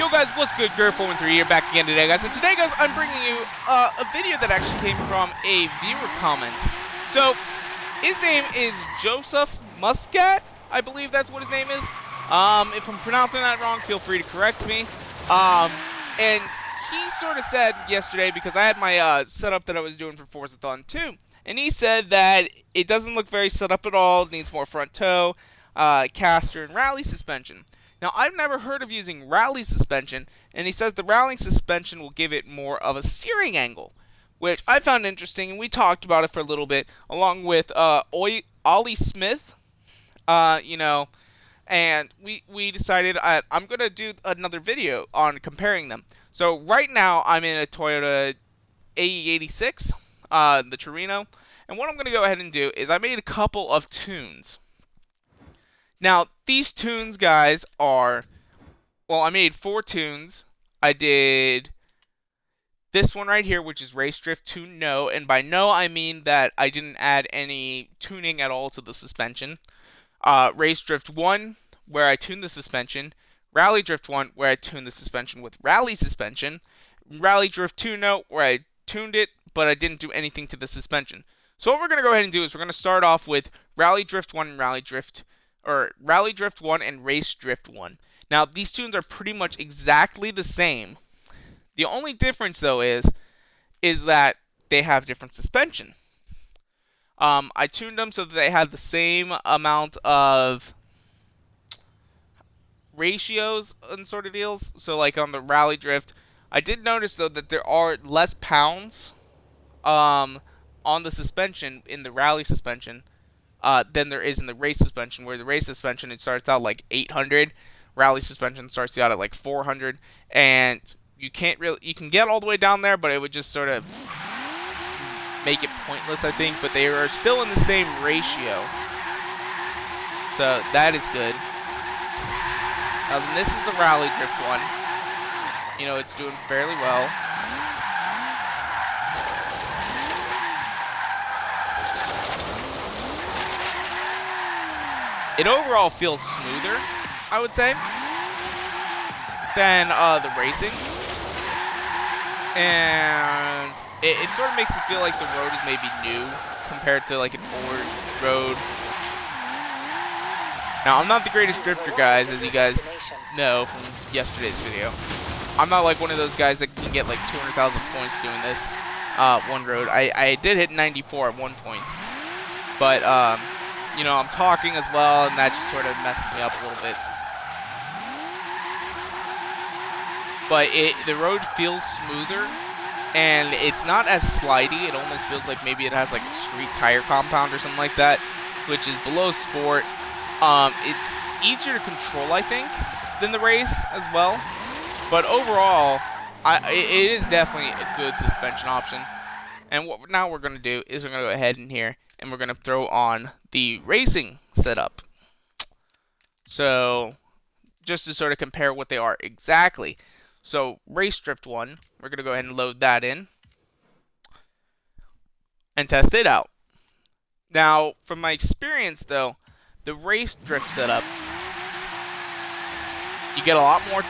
Yo guys, what's good? Gurr413 here, back again today, guys. And today, guys, I'm bringing you a video that actually came from a viewer comment. So, his name is Joseph Muscat. I believe that's what his name is. If I'm pronouncing that wrong, feel free to correct me. And he sort of said yesterday, because I had my setup that I was doing for Forza 2, and he said that it doesn't look very set up at all. It needs more front toe, caster, and rally suspension. Now, I've never heard of using rally suspension, and he says the rallying suspension will give it more of a steering angle, which I found interesting, and we talked about it for a little bit, along with Ollie Smith, and we decided I'm going to do another video on comparing them. So, right now, I'm in a Toyota AE86, the Trueno, and what I'm going to go ahead and do is I made a couple of tunes. Now, these tunes, guys, are, well, I made 4 tunes. I did this one right here, which is Race Drift 2 No, and by no, I mean that I didn't add any tuning at all to the suspension. Race Drift 1, where I tuned the suspension. Rally Drift 1, where I tuned the suspension with rally suspension. Rally Drift 2 No, where I tuned it, but I didn't do anything to the suspension. So what we're going to go ahead and do is we're going to start off with Rally Drift 1 and Rally Drift 1 and Race Drift 1. Now, these tunes are pretty much exactly the same. The only difference, though, is that they have different suspension. I tuned them so that they had the same amount of ratios and sort of deals. So, like on the Rally Drift, I did notice, though, that there are less pounds on the suspension in the Rally suspension than there is in the race suspension, where the race suspension, it starts out like 800, rally suspension starts out at like 400, and you can get all the way down there, but it would just sort of make it pointless, I think, but they are still in the same ratio, so that is good. Now, this is the Rally Drift one. You know, it's doing fairly well. It overall feels smoother, I would say, than the racing. And it sort of makes it feel like the road is maybe new compared to like an old road. Now, I'm not the greatest drifter, guys, as you guys know from yesterday's video. I'm not like one of those guys that can get like 200,000 points doing this one road. I did hit 94 at one point. But, you know, I'm talking as well, and that just sort of messes me up a little bit. But the road feels smoother, and it's not as slidey. It almost feels like maybe it has like a street tire compound or something like that, which is below sport. It's easier to control, I think, than the race as well. But overall, it is definitely a good suspension option. And what now we're going to do is we're going to go ahead in here, and we're going to throw on the racing setup. So, just to sort of compare what they are exactly. So, Race Drift 1, we're going to go ahead and load that in and test it out. Now, from my experience, though, the Race Drift setup, you get a lot more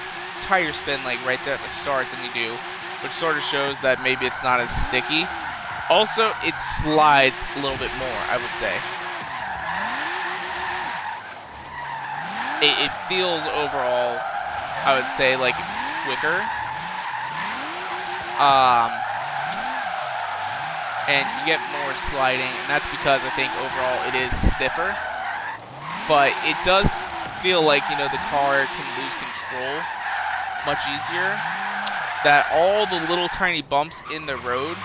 tire spin, like right there at the start than you do, which sort of shows that maybe it's not as sticky. Also, it slides a little bit more, I would say. It feels overall, I would say, like quicker. And you get more sliding, and that's because I think overall it is stiffer. But it does feel like, you know, the car can lose control much easier. That all the little tiny bumps in the road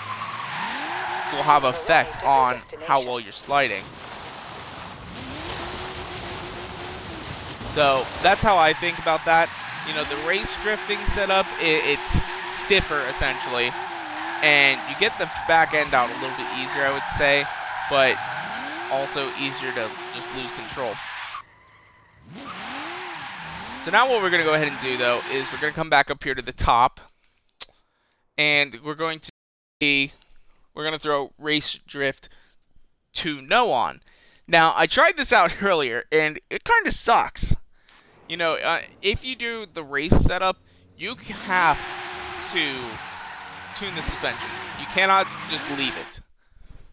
will have effect on how well you're sliding. So that's how I think about that. You know, the race drifting setup, it's stiffer essentially, and you get the back end out a little bit easier, I would say, but also easier to just lose control. So now what we're going to go ahead and do, though, is we're going to come back up here to the top, and we're going to throw Race Drift 2 No on. Now, I tried this out earlier, and it kind of sucks. You know, if you do the race setup, you have to tune the suspension. You cannot just leave it.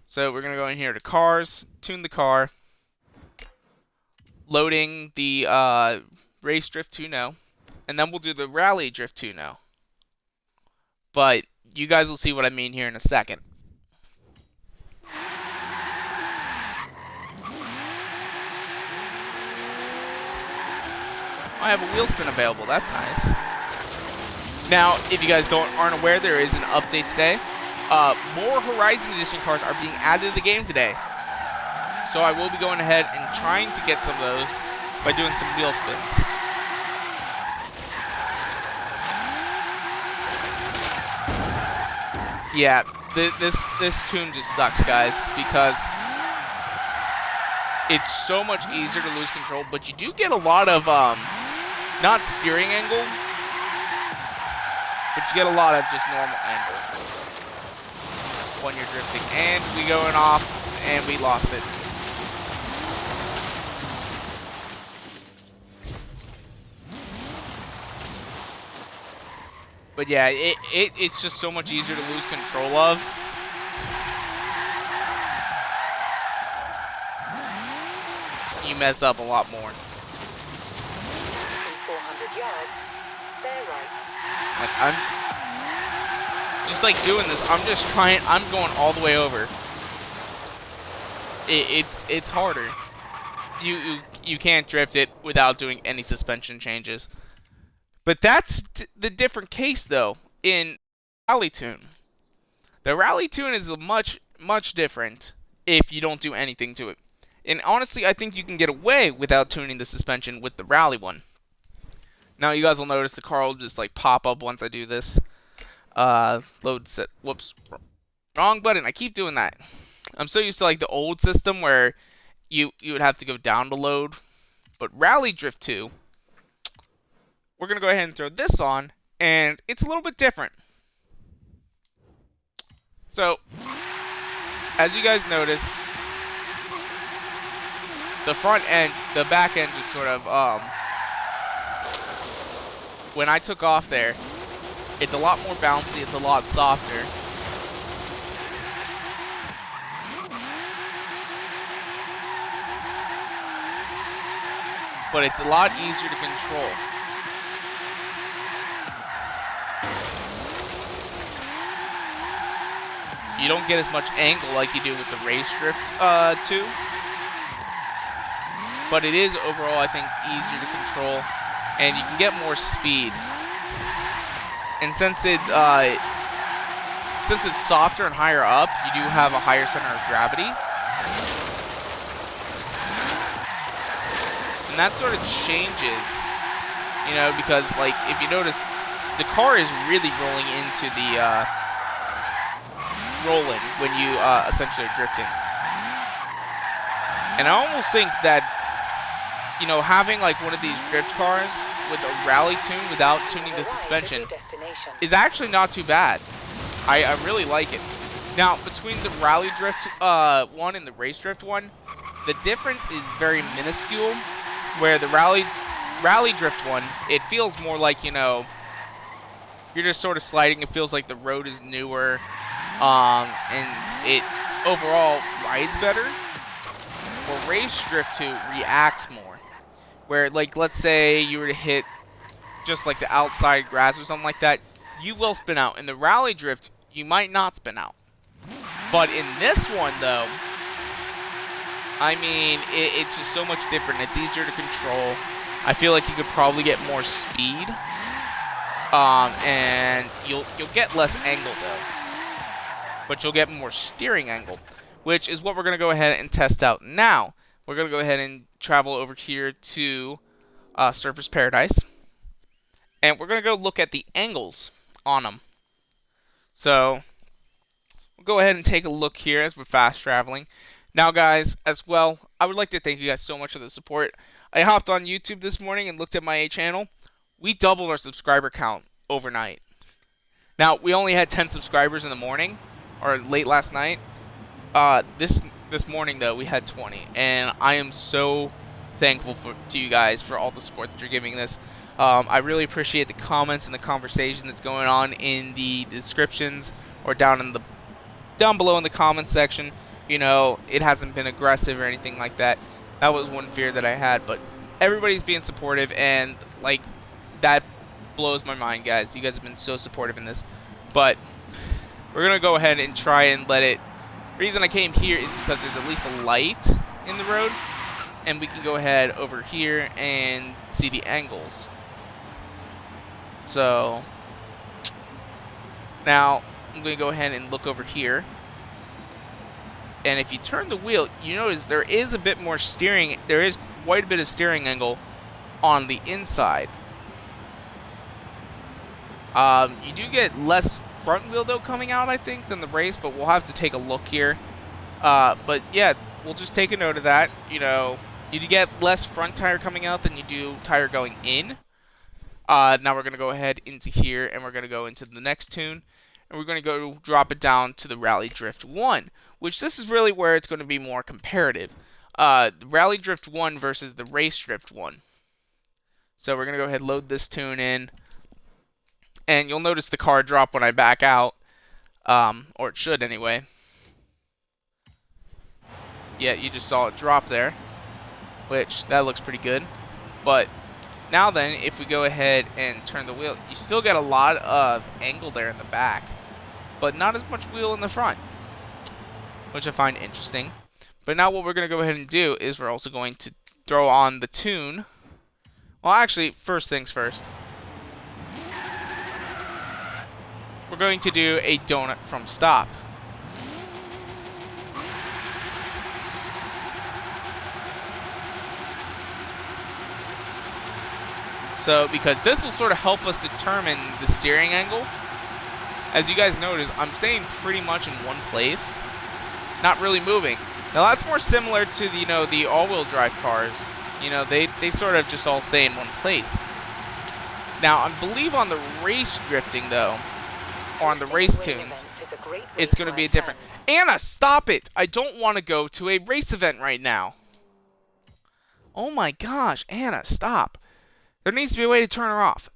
So we're going to go in here to cars, tune the car, loading the race drift 2 now, and then we'll do the rally drift 2 now. But you guys will see what I mean here in a second. I have a wheel spin available. That's nice. Now, if you guys aren't aware, there is an update today. More Horizon Edition cars are being added to the game today. So I will be going ahead and trying to get some of those by doing some wheel spins. Yeah, this tune just sucks, guys, because it's so much easier to lose control, but you do get a lot of not steering angle, but you get a lot of just normal angle when you're drifting. And we going off, and we lost it. But yeah, it's just so much easier to lose control of. You mess up a lot more. In 400 yards, bear right. Like, I'm just like doing this. I'm going all the way over. It's harder. You can't drift it without doing any suspension changes. But that's the different case though in Rally Tune. The Rally Tune is much different if you don't do anything to it. And honestly, I think you can get away without tuning the suspension with the Rally one. Now you guys will notice the car will just like pop up once I do this. Load set. Whoops. Wrong button. I keep doing that. I'm so used to like the old system where you would have to go down to load. But Rally Drift 2, we're going to go ahead and throw this on, and it's a little bit different. So, as you guys notice, the front end, the back end just sort of, when I took off there, it's a lot more bouncy, it's a lot softer. But it's a lot easier to control. You don't get as much angle like you do with the Race Drift 2. But it is overall, I think, easier to control, and you can get more speed. And since it's softer and higher up, you do have a higher center of gravity. And that sort of changes, you know, because like if you notice, the car is really rolling into the rolling when you essentially are drifting. And I almost think that, you know, having like one of these drift cars with a rally tune without tuning the suspension is actually not too bad. I really like it. Now, between the rally drift one and the race drift one, the difference is very minuscule. Where the rally drift one, it feels more like, you know, you're just sort of sliding. It feels like the road is newer, and it overall rides better. Where race drift 2 reacts more. Where, like, let's say you were to hit just like the outside grass or something like that, you will spin out. In the rally drift, you might not spin out. But in this one, though, I mean, it's just so much different. It's easier to control. I feel like you could probably get more speed, and you'll get less angle though, but you'll get more steering angle, which is what we're gonna go ahead and test out now. We're gonna go ahead and travel over here to Surfers Paradise, and we're gonna go look at the angles on them. So we'll go ahead and take a look here as we're fast traveling. Now, guys, as well, I would like to thank you guys so much for the support. I hopped on YouTube this morning and looked at my channel. We doubled our subscriber count overnight. Now, we only had 10 subscribers in the morning, or late last night. This morning, though, we had 20. And I am so thankful to you guys for all the support that you're giving this. I really appreciate the comments and the conversation that's going on in the descriptions or down below in the comments section. You know, it hasn't been aggressive or anything like that. That was one fear that I had, but everybody's being supportive, and like that blows my mind, guys. You guys have been so supportive in this. But we're gonna go ahead and try and let it. The reason I came here is because there's at least a light in the road, and we can go ahead over here and see the angles. So now I'm going to go ahead and look over here. And if you turn the wheel, you notice there is a bit more steering. There is quite a bit of steering angle on the inside. You do get less front wheel though coming out, I think, than the race, but we'll have to take a look here. But yeah, we'll just take a note of that. You know, you do get less front tire coming out than you do tire going in. Now we're going to go ahead into here, and we're going to go into the next tune, and we're going to go drop it down to the Rally Drift 1, which this is really where it's going to be more comparative. The Rally Drift 1 versus the Race Drift 1. So we're going to go ahead and load this tune in, and you'll notice the car drop when I back out, or it should anyway. Yeah, you just saw it drop there, which that looks pretty good. But now then, if we go ahead and turn the wheel, you still get a lot of angle there in the back, but not as much wheel in the front, which I find interesting. But now what we're going to go ahead and do is we're also going to throw on the tune. Well, actually, first things first. We're going to do a donut from stop. So, because this will sort of help us determine the steering angle. As you guys notice, I'm staying pretty much in one place, not really moving. Now that's more similar to the, the all-wheel drive cars. You know, they sort of just all stay in one place. Now, I believe on the race drifting though, or on the race tunes, it's going to be a different. Anna, stop it! I don't want to go to a race event right now. Oh my gosh, Anna, stop. There needs to be a way to turn her off.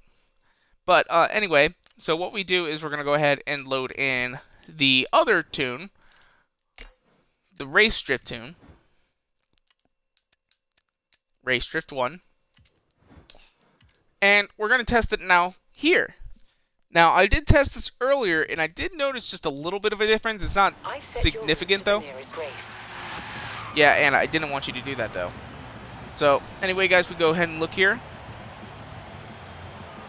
But anyway, so what we do is we're going to go ahead and load in the other tune, the Race Drift tune, Race Drift 1, and we're going to test it now here. Now, I did test this earlier, and I did notice just a little bit of a difference. It's not significant, though. Yeah, Anna, I didn't want you to do that, though. So, anyway, guys, we go ahead and look here.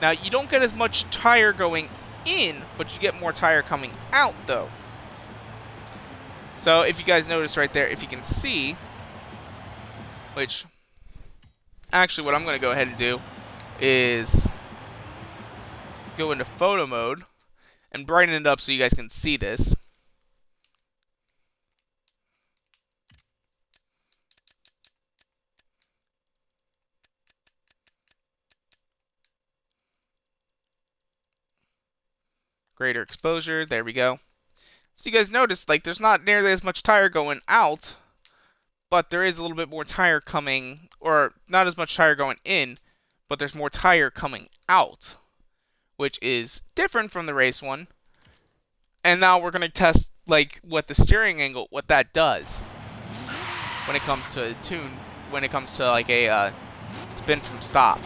Now, you don't get as much tire going in, but you get more tire coming out, though. So, if you guys notice right there, if you can see, which, actually, what I'm going to go ahead and do is go into photo mode and brighten it up so you guys can see this. Greater exposure, there we go. So you guys notice, like, there's not nearly as much tire going out, but there is a little bit more tire coming, or not as much tire going in, but there's more tire coming out, which is different from the race one. And now we're going to test, like, what the steering angle, what that does when it comes to a tune, when it comes to, like, a spin from stop.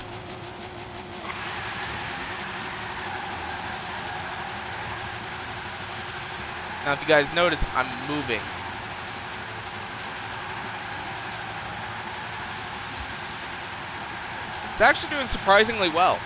Now, if you guys notice, I'm moving. It's actually doing surprisingly well.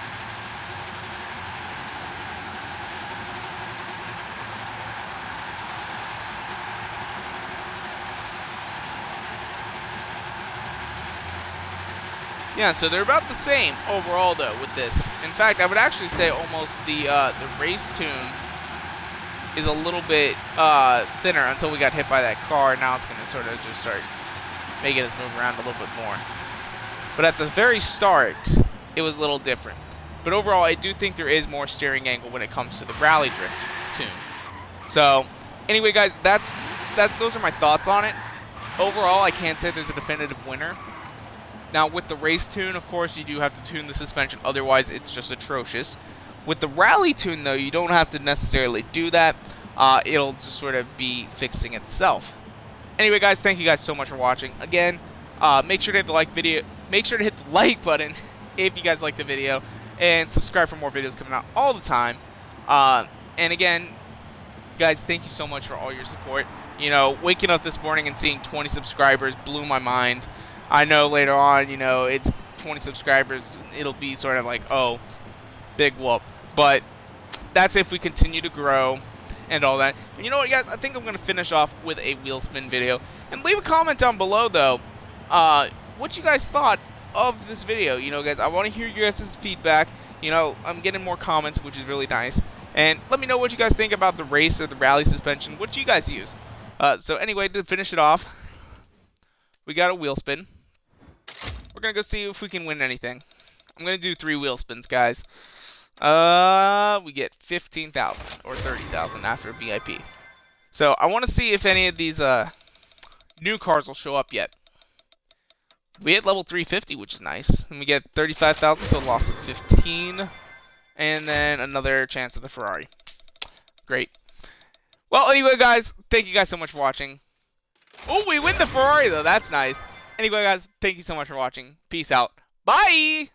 Yeah, so they're about the same overall, though, with this. In fact, I would actually say almost the race tune is a little bit thinner until we got hit by that car. Now it's going to sort of just start making us move around a little bit more. But at the very start, it was a little different. But overall, I do think there is more steering angle when it comes to the Rally Drift tune. So, anyway, guys, those are my thoughts on it. Overall, I can't say there's a definitive winner. Now, with the race tune, of course, you do have to tune the suspension. Otherwise, it's just atrocious. With the rally tune, though, you don't have to necessarily do that. It'll just sort of be fixing itself. Anyway, guys, thank you guys so much for watching. Again, make sure to hit the like button if you guys like the video, and subscribe for more videos coming out all the time. And again, guys, thank you so much for all your support. You know, waking up this morning and seeing 20 subscribers blew my mind. I know later on, you know, it's 20 subscribers. It'll be sort of like, oh, big whoop. But that's if we continue to grow and all that. And you know what, guys? I think I'm going to finish off with a wheel spin video. And leave a comment down below, though, what you guys thought of this video. You know, guys, I want to hear your guys' feedback. You know, I'm getting more comments, which is really nice. And let me know what you guys think about the race or the rally suspension. What do you guys use? So anyway, to finish it off, we got a wheel spin. We're going to go see if we can win anything. I'm going to do 3 wheel spins, guys. We get 15,000 or 30,000 after VIP. So I want to see if any of these new cars will show up yet. We hit level 350, which is nice. And we get 35,000, so a loss of 15. And then another chance at the Ferrari. Great. Well, anyway, guys, thank you guys so much for watching. Oh, we win the Ferrari, though. That's nice. Anyway, guys, thank you so much for watching. Peace out. Bye!